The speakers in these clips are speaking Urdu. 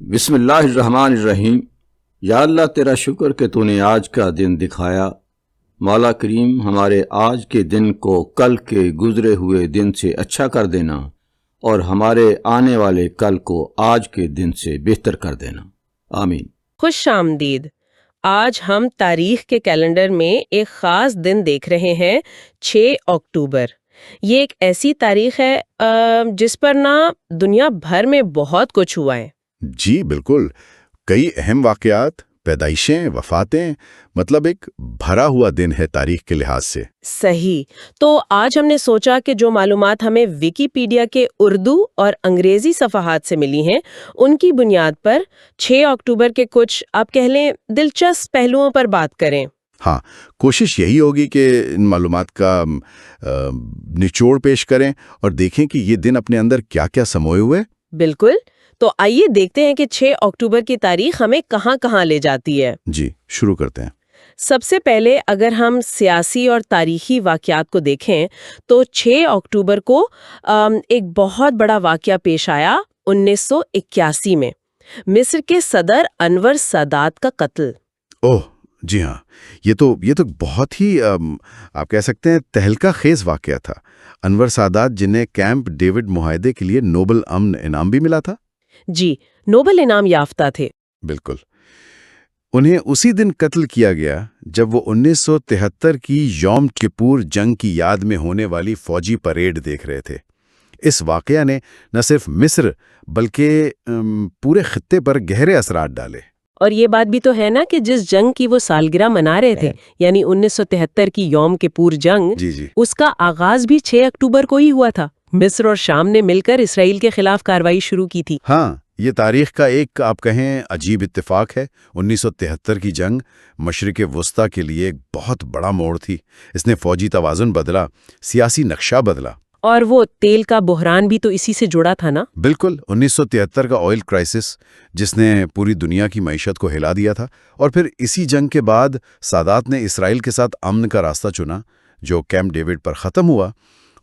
بسم اللہ الرحمن الرحیم۔ یا اللہ تیرا شکر کہ تو نے آج کا دن دکھایا۔ مولا کریم ہمارے آج کے دن کو کل کے گزرے ہوئے دن سے اچھا کر دینا اور ہمارے آنے والے کل کو آج کے دن سے بہتر کر دینا، آمین۔ خوش آمدید۔ آج ہم تاریخ کے کیلنڈر میں ایک خاص دن دیکھ رہے ہیں، 6 اکتوبر۔ یہ ایک ایسی تاریخ ہے جس پر نا دنیا بھر میں بہت کچھ ہوا ہے۔ جی بالکل، کئی اہم واقعات، پیدائشیں، وفاتیں، مطلب ایک بھرا ہوا دن ہے تاریخ کے لحاظ سے۔ صحیح۔ تو آج ہم نے سوچا کہ جو معلومات ہمیں ویکیپیڈیا کے اردو اور انگریزی صفحات سے ملی ہیں، ان کی بنیاد پر 6 اکتوبر کے کچھ آپ کہہ لیں دلچسپ پہلوؤں پر بات کریں۔ ہاں، کوشش یہی ہوگی کہ ان معلومات کا نچوڑ پیش کریں اور دیکھیں کہ یہ دن اپنے اندر کیا کیا سموئے ہوئے۔ بالکل، تو آئیے دیکھتے ہیں کہ 6 اکتوبر کی تاریخ ہمیں کہاں کہاں لے جاتی ہے۔ جی شروع کرتے ہیں۔ سب سے پہلے اگر ہم سیاسی اور تاریخی واقعات کو دیکھیں تو 6 اکتوبر کو ایک بہت بڑا واقعہ پیش آیا 1981 میں، مصر کے صدر انور سادات کا قتل۔ اوہ جی ہاں، یہ تو بہت ہی آپ کہہ سکتے ہیں تہلکہ خیز واقعہ تھا۔ انور سادات جنہیں کیمپ ڈیوڈ معاہدے کے لیے نوبل امن انعام بھی ملا تھا۔ جی، نوبل انعام یافتہ تھے۔ بالکل، انہیں اسی دن قتل کیا گیا جب وہ 1973 کی یوم کپور جنگ کی یاد میں ہونے والی فوجی پریڈ دیکھ رہے تھے۔ اس واقعہ نے نہ صرف مصر بلکہ پورے خطے پر گہرے اثرات ڈالے۔ اور یہ بات بھی تو ہے نا کہ جس جنگ کی وہ سالگرہ منا رہے تھے، یعنی 1973 کی یوم کپور جنگ، جی اس کا آغاز بھی 6 اکتوبر کو ہی ہوا تھا۔ مصر اور شام نے مل کر اسرائیل کے خلاف کارروائی شروع کی تھی۔ ہاں، یہ تاریخ کا ایک آپ کہیں عجیب اتفاق ہے۔ 1973 کی جنگ مشرق وسطیٰ کے لیے ایک بہت بڑا موڑ تھی۔ اس نے فوجی توازن بدلا، سیاسی نقشہ بدلا۔ اور وہ تیل کا بحران بھی تو اسی سے جڑا تھا نا؟ بالکل، 1973 کا آئل کرائسس جس نے پوری دنیا کی معیشت کو ہلا دیا تھا، اور پھر اسی جنگ کے بعد سادات نے اسرائیل کے ساتھ امن کا راستہ چنا جو کیمپ ڈیوڈ پر ختم ہوا،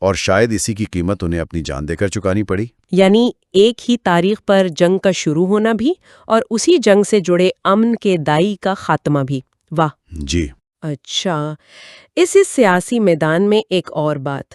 اور شاید اسی کی قیمت انہیں اپنی جان دے کر چکانی پڑی۔ یعنی ایک ہی تاریخ پر جنگ کا شروع ہونا بھی اور اسی جنگ سے جڑے امن کے دائی کا خاتمہ بھی۔ واہ! جی اچھا، اس سیاسی میدان میں ایک اور بات،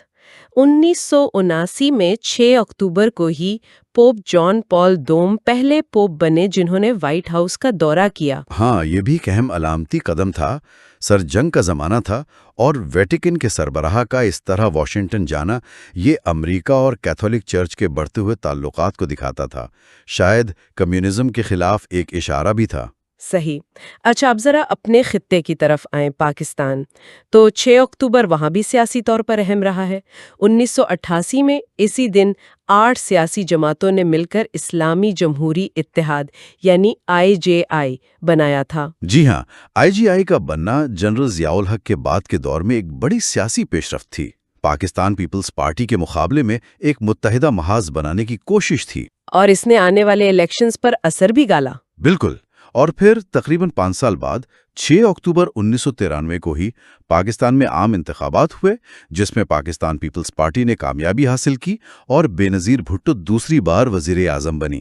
1979 میں 6 اکتوبر کو ہی پوپ جان پال دوم پہلے پوپ بنے جنہوں نے وائٹ ہاؤس کا دورہ کیا۔ ہاں، یہ بھی ایک اہم علامتی قدم تھا۔ سر جنگ کا زمانہ تھا اور ویٹیکن کے سربراہ کا اس طرح واشنگٹن جانا، یہ امریکہ اور کیتھولک چرچ کے بڑھتے ہوئے تعلقات کو دکھاتا تھا۔ شاید کمیونزم کے خلاف ایک اشارہ بھی تھا۔ صحیح۔ اچھا، اب ذرا اپنے خطے کی طرف آئیں، پاکستان۔ تو 6 اکتوبر وہاں بھی سیاسی طور پر اہم رہا ہے۔ 1988 میں اسی دن 8 سیاسی جماعتوں نے مل کر اسلامی جمہوری اتحاد یعنی IJI بنایا تھا۔ جی ہاں، IJI کا بننا جنرل ضیاء الحق کے بعد کے دور میں ایک بڑی سیاسی پیش رفت تھی۔ پاکستان پیپلز پارٹی کے مقابلے میں ایک متحدہ محاذ بنانے کی کوشش تھی، اور اس نے آنے والے الیکشنز پر اثر بھی ڈالا۔ بالکل۔ اور پھر تقریباً 5 سال بعد 6 اکتوبر 1993 کو ہی پاکستان میں عام انتخابات ہوئے، جس میں پاکستان پیپلز پارٹی نے کامیابی حاصل کی اور بینظیر بھٹو دوسری بار وزیر اعظم بنی۔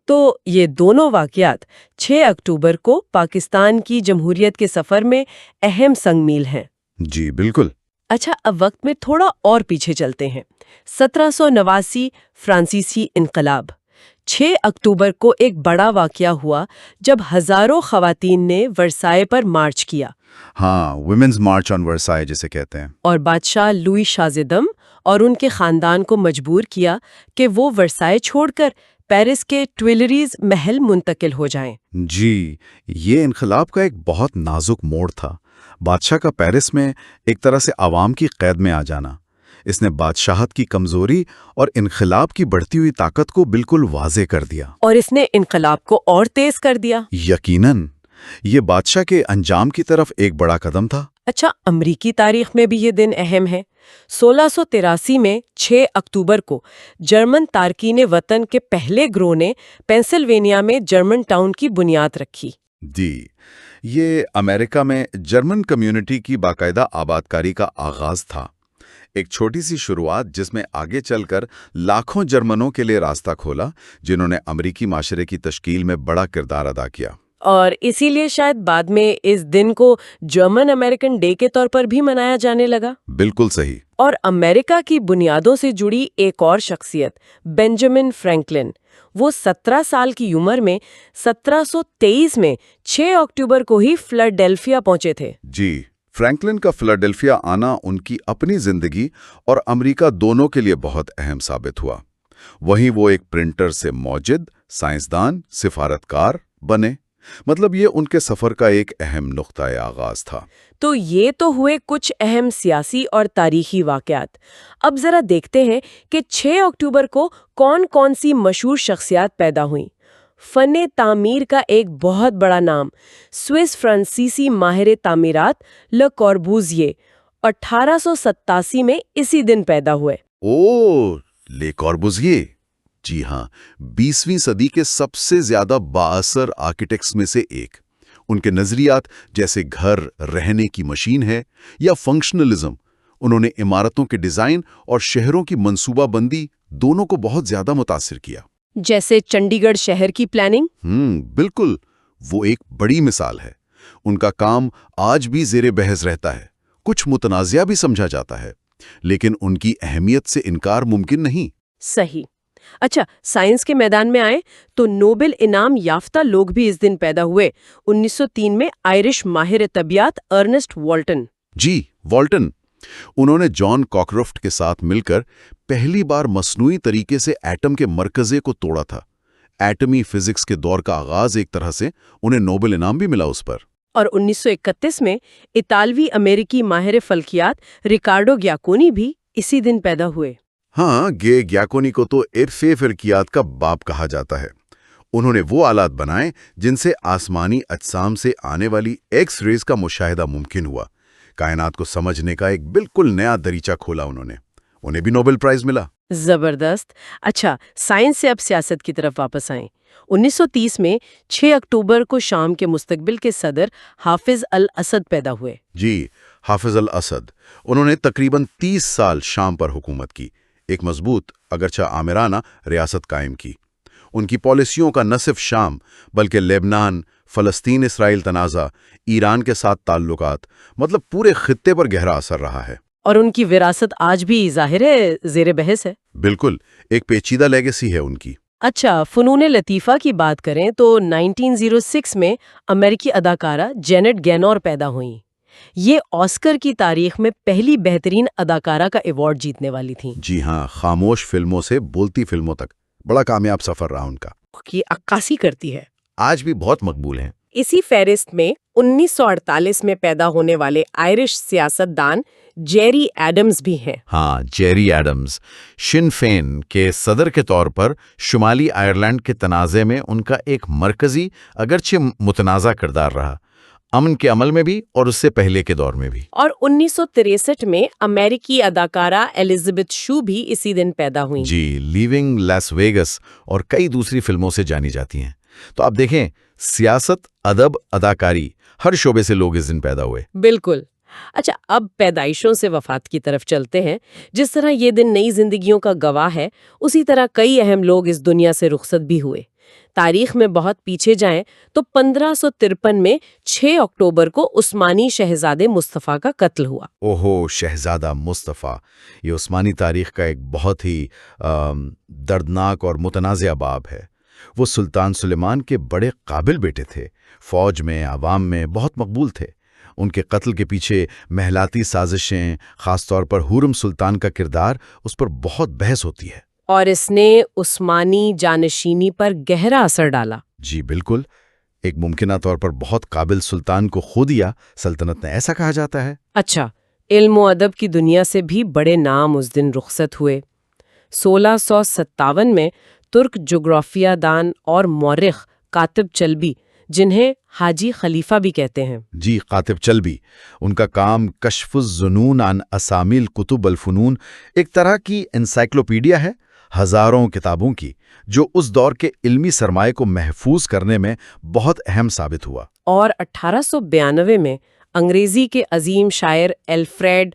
تو یہ دونوں واقعات 6 اکتوبر کو پاکستان کی جمہوریت کے سفر میں اہم سنگ میل ہیں۔ جی بالکل۔ اچھا، اب وقت میں تھوڑا اور پیچھے چلتے ہیں۔ 1789 فرانسیسی انقلاب۔ 6 اکتوبر کو ایک بڑا واقعہ ہوا جب ہزاروں خواتین نے ورسائے پر مارچ کیا۔ ہاں، ویمنز مارچ آن ورسائے جسے کہتے ہیں۔ اور بادشاہ لوئی شازدم اور ان کے خاندان کو مجبور کیا کہ وہ ورسائے چھوڑ کر پیرس کے ٹویلریز محل منتقل ہو جائیں۔ جی، یہ انقلاب کا ایک بہت نازک موڑ تھا۔ بادشاہ کا پیرس میں ایک طرح سے عوام کی قید میں آ جانا، اس نے بادشاہت کی کمزوری اور انقلاب کی بڑھتی ہوئی طاقت کو بالکل واضح کر دیا۔ اور اس نے انقلاب کو اور تیز کر دیا۔ یقیناً، یہ بادشاہ کے انجام کی طرف ایک بڑا قدم تھا۔ اچھا، امریکی تاریخ میں بھی یہ دن اہم ہے۔ 1683 میں 6 اکتوبر کو جرمن تارکین وطن کے پہلے گروہ نے پینسلوینیا میں جرمن ٹاؤن کی بنیاد رکھی۔ جی، یہ امریکہ میں جرمن کمیونٹی کی باقاعدہ آبادکاری کا آغاز تھا۔ ایک چھوٹی سی شروعات جس میں آگے چل کر لاکھوں جرمنوں کے لیے راستہ کھولا جنہوں نے امریکی معاشرے کی تشکیل میں بڑا کردار ادا کیا۔ اور اسی لیے شاید بعد میں اس دن کو جرمن امریکن ڈے کے طور پر بھی منایا جانے لگا۔ بالکل صحیح۔ اور امریکہ کی بنیادوں سے جڑی ایک اور شخصیت بینجامن فرینکلن، وہ 17 سال کی عمر میں 1723 میں 6 اکتوبر کو ہی فلاڈیلفیا پہنچے تھے۔ جی، فرینکلن کا فلاڈیلفیا آنا ان کی اپنی زندگی اور امریکہ دونوں کے لیے بہت اہم ثابت ہوا۔ وہیں وہ ایک پرنٹر سے موجد، سائنسدان، سفارتکار بنے۔ مطلب یہ ان کے سفر کا ایک اہم نقطۂ آغاز تھا۔ تو یہ تو ہوئے کچھ اہم سیاسی اور تاریخی واقعات۔ اب ذرا دیکھتے ہیں کہ 6 اکتوبر کو کون کون سی مشہور شخصیات پیدا ہوئیں۔ فن تعمیر کا ایک بہت بڑا نام، سوئس فرانسیسی ماہر تعمیرات لے کوربوزیے 1887 میں اسی دن پیدا ہوئے۔ لے کوربوزیے، جی ہاں، 20ویں صدی کے سب سے زیادہ بااثر آرکیٹیکٹس میں سے ایک۔ ان کے نظریات جیسے گھر رہنے کی مشین ہے یا فنکشنلزم، انہوں نے عمارتوں کے ڈیزائن اور شہروں کی منصوبہ بندی دونوں کو بہت زیادہ متاثر کیا۔ جیسے چنڈی گڑھ شہر کی پلاننگ۔ بالکل، وہ ایک بڑی مثال ہے۔ ان کا کام آج بھی زیر بحث رہتا ہے، کچھ متنازعہ بھی سمجھا جاتا ہے، لیکن ان کی اہمیت سے انکار ممکن نہیں۔ صحیح۔ اچھا، سائنس کے میدان میں آئیں تو نوبل انعام یافتہ لوگ بھی اس دن پیدا ہوئے۔ 1903 میں آئرش ماہر طبیعیات ارنسٹ والٹن۔ جی، والٹن۔ انہوں نے جان کاکرافٹ کے ساتھ مل کر پہلی بار مصنوعی طریقے سے ایٹم کے مرکزے کو توڑا تھا۔ ایٹمی فزکس کے دور کا آغاز ایک طرح سے، انہیں نوبل انعام بھی ملا اس پر۔ اور 1931 میں اطالوی امریکی ماہر فلکیات ریکارڈو گیاکونی بھی اسی دن پیدا ہوئے۔ ہاں، گیاکونی کو تو عرفِ فلکیات کا باپ کہا جاتا ہے۔ انہوں نے وہ آلات بنائے جن سے آسمانی اجسام سے آنے والی ایکس ریز کا مشاہدہ ممکن ہوا۔ کائنات کو سمجھنے کا ایک بالکل نیا دریچہ کھولا انہیں بھی نوبل پرائز ملا۔ زبردست۔ اچھا، سائنس سے اب سیاست کی طرف واپس آئیں۔ 1930 میں 6 اکتوبر کو شام کے مستقبل کے صدر حافظ الاسد پیدا ہوئے۔ جی، حافظ الاسد۔ انہوں نے تقریباً 30 سال شام پر حکومت کی، ایک مضبوط اگرچہ آمرانہ ریاست قائم کی۔ ان کی پالیسیوں کا نہ صرف شام بلکہ لبنان، فلسطین اسرائیل تنازع، ایران کے ساتھ تعلقات، مطلب پورے خطے پر گہرا اثر رہا ہے۔ اور ان کی وراثت آج بھی ظاہر ہے زیر بحث ہے۔ بالکل، ایک پیچیدہ لیگیسی ہے ان کی۔ اچھا، فنون لطیفہ کی بات کریں تو 1906 میں امریکی اداکارہ جینٹ گینور پیدا ہوئیں۔ یہ آسکر کی تاریخ میں پہلی بہترین اداکارہ کا ایوارڈ جیتنے والی تھیں۔ جی ہاں، خاموش فلموں سے بولتی فلموں تک بڑا کامیاب سفر رہا ان کا۔ کی عکاسی کرتی ہے۔ آج بھی بہت مقبول ہیں۔ اسی فہرست میں 1948 میں پیدا ہونے والے آئرش سیاستدان جیری ایڈمز بھی ہیں۔ ہاں، جیری ایڈمز شن فین کے صدر کے طور پر شمالی آئرلینڈ کے تنازع میں ان کا ایک مرکزی اگرچہ متنازع کردار رہا، امن کے عمل میں بھی اور اس سے پہلے کے دور میں بھی۔ اور 1963 میں امریکی اداکارہ ایلزابتھ شو بھی اسی دن پیدا ہوئیں۔ جی، لیونگ لاس ویگس اور کئی دوسری فلموں سے جانی جاتی ہیں۔ تو آپ دیکھیں، سیاست، ادب، اداکاری، ہر شعبے سے لوگ اس دن پیدا ہوئے۔ بالکل۔ اچھا، اب پیدائشوں سے وفات کی طرف چلتے ہیں۔ جس طرح یہ دن نئی زندگیوں کا گواہ ہے، اسی طرح کئی اہم لوگ اس دنیا سے رخصت بھی ہوئے۔ تاریخ میں بہت پیچھے جائیں تو 1553 میں 6 اکتوبر کو عثمانی شہزادے مصطفیٰ کا قتل ہوا۔ اوہو، شہزادہ مصطفیٰ، یہ عثمانی تاریخ کا ایک بہت ہی دردناک اور متنازع باب ہے۔ وہ سلطان سلیمان کے بڑے قابل بیٹے تھے، فوج میں، عوام میں بہت مقبول تھے۔ ان کے قتل کے پیچھے محلاتی سازشیں، خاص طور پر حورم سلطان کا کردار، اس پر بہت بحث ہوتی ہے۔ اور اس نے عثمانی جانشینی پر گہرا اثر ڈالا۔ جی بالکل، ایک ممکنہ طور پر بہت قابل سلطان کو کھو دیا سلطنت نے، ایسا کہا جاتا ہے۔ اچھا، علم و ادب کی دنیا سے بھی بڑے نام اس دن رخصت ہوئے۔ 1657 میں ترک جغرافیہ دان اور مورخ کاتب چلبی، جنہیں حاجی خلیفہ بھی کہتے ہیں۔ جی، کاتب چلبی، ان کا کام کشف الظنون عن اسامی الکتب الفنون، ایک طرح کی انسائکلوپیڈیا ہے، ہزاروں کتابوں کی، جو اس دور کے علمی سرمایہ کو محفوظ کرنے میں بہت اہم ثابت ہوا۔ اور 1892 میں انگریزی کے عظیم شاعر الفریڈ